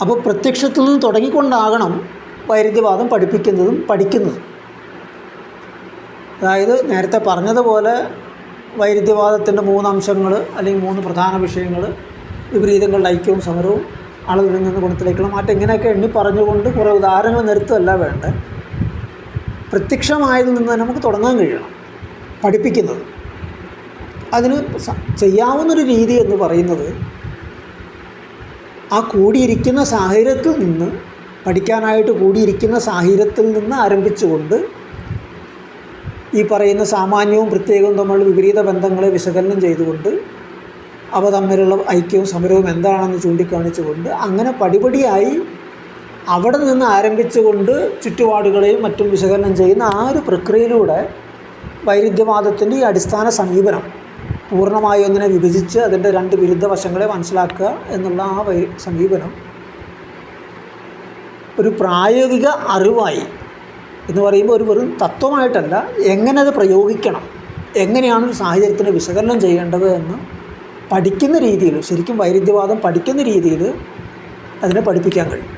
അപ്പോൾ പ്രത്യക്ഷത്തിൽ നിന്ന് തുടങ്ങിക്കൊണ്ടാകണം വൈരുദ്ധ്യവാദം പഠിപ്പിക്കുന്നതും പഠിക്കുന്നതും. അതായത് നേരത്തെ പറഞ്ഞതുപോലെ വൈരുദ്ധ്യവാദത്തിൻ്റെ 3 അംശങ്ങൾ അല്ലെങ്കിൽ 3 പ്രധാന വിഷയങ്ങൾ, വിപരീതങ്ങളുടെ ഐക്യവും സമരവും, അളവിൽ നിന്ന് ഗുണത്തിലേക്കുള്ള മാറ്റം, ഇങ്ങനെയൊക്കെ എണ്ണി പറഞ്ഞുകൊണ്ട് കുറേ ഉദാഹരണങ്ങൾ നിരത്തുമല്ല വേണ്ടത്. പ്രത്യക്ഷമായതിൽ നിന്ന് നമുക്ക് തുടങ്ങാൻ കഴിയണം പഠിപ്പിക്കുന്നത്. അതിന് ചെയ്യാവുന്നൊരു രീതി എന്ന് പറയുന്നത് ആ കൂടിയിരിക്കുന്ന സാഹചര്യത്തിൽ നിന്ന്, പഠിക്കാനായിട്ട് കൂടിയിരിക്കുന്ന സാഹചര്യത്തിൽ നിന്ന് ആരംഭിച്ചുകൊണ്ട് ഈ പറയുന്ന സാമാന്യവും പ്രത്യേകവും തമ്മിലുള്ള വിപരീത ബന്ധങ്ങളെ വിശകലനം ചെയ്തുകൊണ്ട് അവ തമ്മിലുള്ള ഐക്യവും സമരവും എന്താണെന്ന് ചൂണ്ടിക്കാണിച്ചുകൊണ്ട് അങ്ങനെ പടിപടിയായി അവിടെ നിന്ന് ആരംഭിച്ചുകൊണ്ട് ചുറ്റുപാടുകളെയും മറ്റും വിശകലനം ചെയ്യുന്ന ആ ഒരു പ്രക്രിയയിലൂടെ വൈരുദ്ധ്യവാദത്തിൻ്റെ ഈ അടിസ്ഥാന സമീപനം പൂർണ്ണമായും ഒന്നിനെ വിഭജിച്ച് അതിൻ്റെ 2 വിരുദ്ധ വശങ്ങളെ മനസ്സിലാക്കുക എന്നുള്ള ആ സമീപനം ഒരു പ്രായോഗിക അറിവായി എന്ന് പറയുമ്പോൾ ഒരു വെറും തത്വമായിട്ടല്ല, എങ്ങനെ അത് പ്രയോഗിക്കണം, എങ്ങനെയാണ് ഒരു സാഹചര്യത്തിന് വിശകലനം ചെയ്യേണ്ടത് എന്ന് പഠിക്കുന്ന രീതിയിൽ, ശരിക്കും വൈരുദ്ധ്യവാദം പഠിക്കുന്ന രീതിയിൽ അതിനെ പഠിപ്പിക്കാൻ കഴിയും.